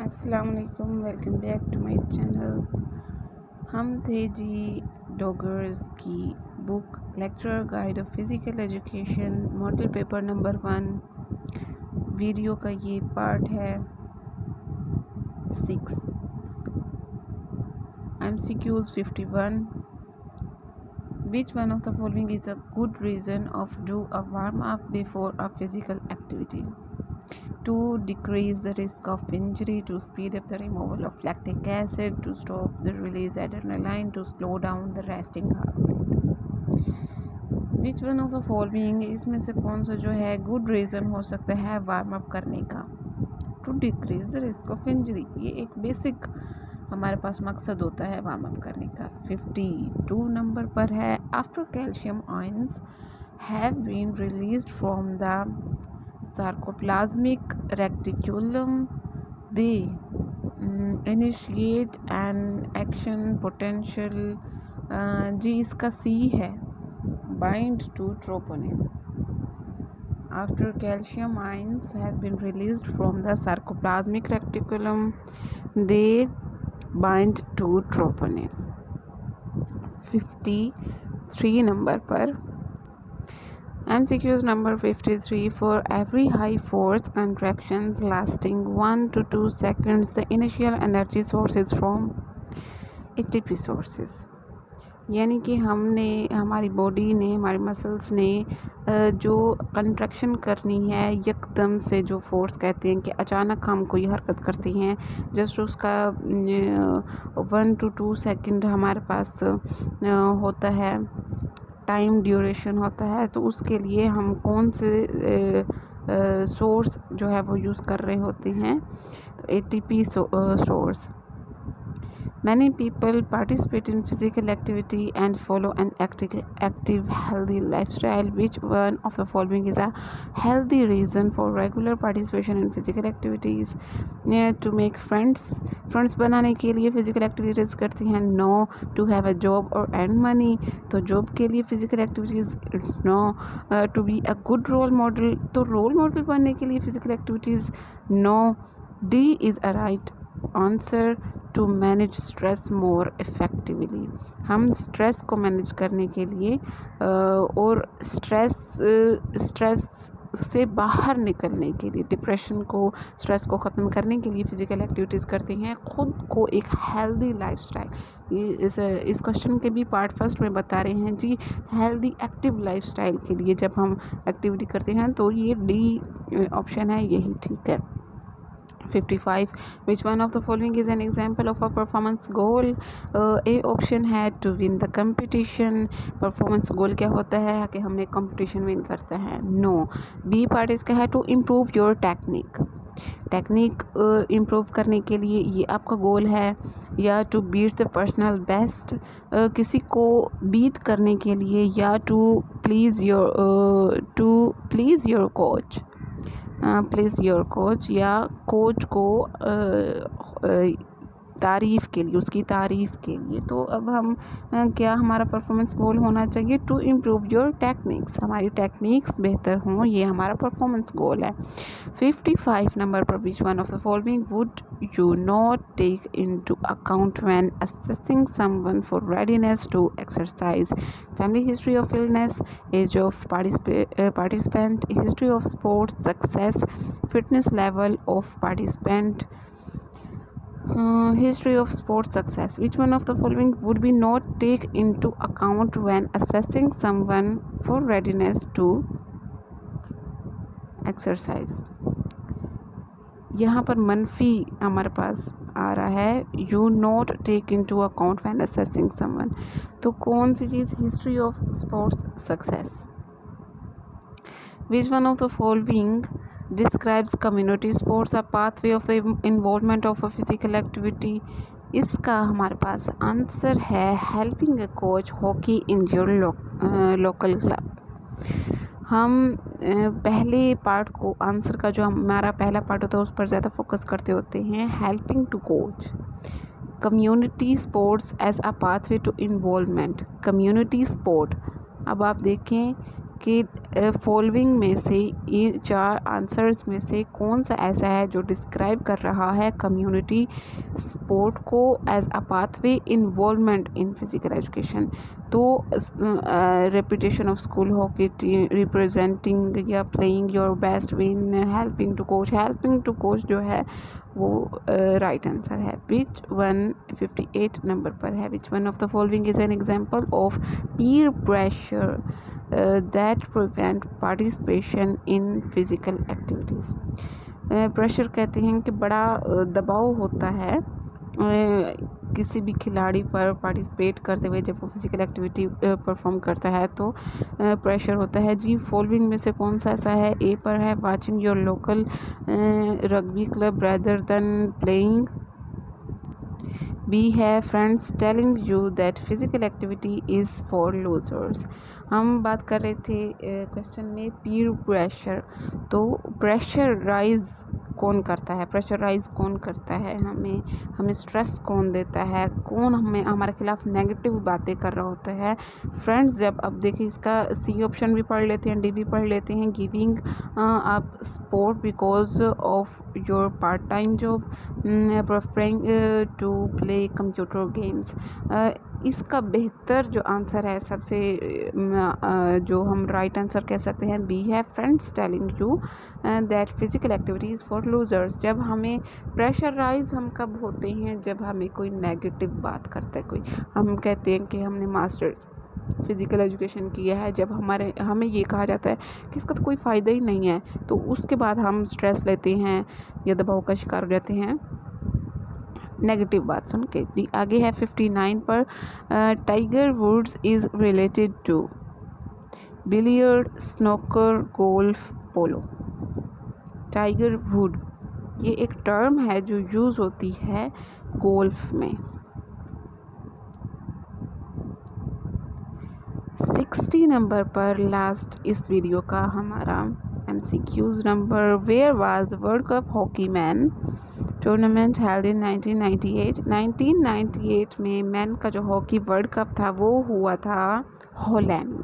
अस्सलाम वालेकुम, welcome back to my channel. हम थे जी डॉगर्स की book lecturer guide of physical education model paper number 1 video का ये पार्ट है 6। MCQs 51। Which one of the following is a good reason of do a warm up before a physical activity? To decrease the risk of injury, to speed up the removal of lactic acid, to stop the release adrenaline, to slow down the resting heart rate. Which one of the following, इसमें से कौन सा जो है good reason हो सकता है warm up करने का? To decrease the risk of injury, ये एक बेसिक हमारे पास मकसद होता है वार्म अप करने का। 52 नंबर पर है after calcium ions have been released from the sarcoplasmic reticulum, they initiate an action potential जी इसका सी है bind to troponin. After calcium ions have been released from the sarcoplasmic reticulum, they bind to troponin. 53 number पर MCQs number 53 for every high force contractions lasting 1 to 2 seconds, the initial energy source is from ATP sources. यानी कि हमने हमारी body ने हमारी muscles ने जो contraction करनी है यकदम से, जो फोर्स कहते हैं कि अचानक हम कोई हरकत करते हैं, जस्ट उसका 1 to 2 सेकंड हमारे पास होता है, टाइम ड्यूरेशन होता है। तो उसके लिए हम कौन से सोर्स जो है वो यूज़ कर रहे होते हैं? तो ATP source. Many people participate in physical activity and follow an active healthy lifestyle. Which one of the following is a healthy reason for regular participation in physical activities? To make friends बनाने के लिए physical activities करते हैं। No. To have a job or earn money, तो job के लिए physical activities it's no. To be a good role model, तो role model बनने के लिए physical activities no. D is a right answer. To manage stress more effectively, हम stress को manage करने के लिए और स्ट्रेस से बाहर निकलने के लिए, डिप्रेशन को, स्ट्रेस को ख़त्म करने के लिए फ़िज़िकल एक्टिविटीज़ करते हैं, ख़ुद को एक हेल्दी लाइफस्टाइल। ये इस क्वेश्चन के भी पार्ट फर्स्ट में बता रहे हैं जी, हेल्दी एक्टिव लाइफस्टाइल के लिए जब हम एक्टिविटी करते हैं तो ये डी ऑप्शन है, यही ठीक है। 55 which one of the following is an example of a performance goal? A option है to win the competition। Performance goal क्या होता है कि हमने कंपटीशन विन करता है। नो। बी पार्ट इसका है to improve your technique improve करने के लिए ये आपका गोल है। या to beat the personal best, किसी को बीट करने के लिए। या to please your coach, please your coach, या कोच को तारीफ़ के लिए, उसकी तारीफ़ के लिए। तो अब हम क्या हमारा परफॉर्मेंस गोल होना चाहिए? टू इम्प्रूव योर टेक्निक्स, हमारी टेक्निक्स बेहतर हों, ये हमारा परफॉर्मेंस गोल है। 55 नंबर पर which one of the following would you not take into account when assessing someone for readiness to exercise? Family history of illness, age of participant, history of sports success, fitness level of participant, history of sports success. Which one of the following would be not take into account when assessing someone for readiness to exercise? यहाँ पर मनफी हमारे पास आ रहा है, you not take into account when assessing someone। तो कौन सी चीज़? history of sports success। Which one of the following describes community sports, a pathway of the involvement of a physical activity? इसका हमारे पास आंसर है helping a coach hockey in your local club. हम पहले part को, answer का जो हमारा पहला पार्ट होता है उस पर ज़्यादा फोकस करते होते हैं। Helping to coach, community sports as a pathway to involvement, community sport. अब आप देखें कि फॉलोइंग में से इन 4 आंसर्स में से कौन सा ऐसा है जो डिस्क्राइब कर रहा है कम्युनिटी स्पोर्ट को as a pathway involvement in physical education. तो reputation of school hockey team representing या playing your best win helping to coach जो है वो राइट आंसर है। विच वन 58 नंबर पर है। विच one of the following is an example of peer pressure that prevent participation in physical activities. Pressure कहते हैं कि बड़ा दबाव होता है किसी भी खिलाड़ी पर पार्टिसिपेट करते हुए जब वो फिजिकल एक्टिविटी परफॉर्म करता है तो प्रेशर होता है। जी फॉलोइंग में से कौन सा ऐसा है। ए पर है watching your local rugby club rather than playing. B है friends telling you that physical activity is for losers. हम बात कर रहे थे क्वेश्चन में पीयर प्रेशर। तो प्रेशराइज कौन करता है हमें स्ट्रेस कौन देता है, कौन हमें हमारे खिलाफ नेगेटिव बातें कर रहा होता है। फ्रेंड्स जब अब देखिए इसका सी ऑप्शन भी पढ़ लेते हैं, डी भी पढ़ लेते हैं। Giving up sport because of your part time job, preferring to play computer games. इसका बेहतर जो आंसर है सबसे जो हम राइट आंसर कह सकते हैं बी है friends telling you that physical activities for losers. जब हमें प्रेशराइज हम कब होते हैं, जब हमें कोई नेगेटिव बात करता है, कोई हम कहते हैं कि हमने मास्टर फिज़िकल एजुकेशन किया है, जब हमें ये कहा जाता है कि इसका तो कोई फ़ायदा ही नहीं है, तो उसके बाद हम स्ट्रेस लेते हैं या दबाव का शिकार हो जाते हैं नेगेटिव बात सुन के। आगे है 59 पर Tiger Woods is related to billiard, snooker, golf, polo. Tiger Wood ये एक टर्म है जो यूज़ होती है गोल्फ में। 60 नंबर पर लास्ट इस वीडियो का हमारा MCQs number. Where was the world cup hockey man tournament held in 1998। 1998 में मैन का जो हॉकी वर्ल्ड कप था वो हुआ था हॉलैंड में।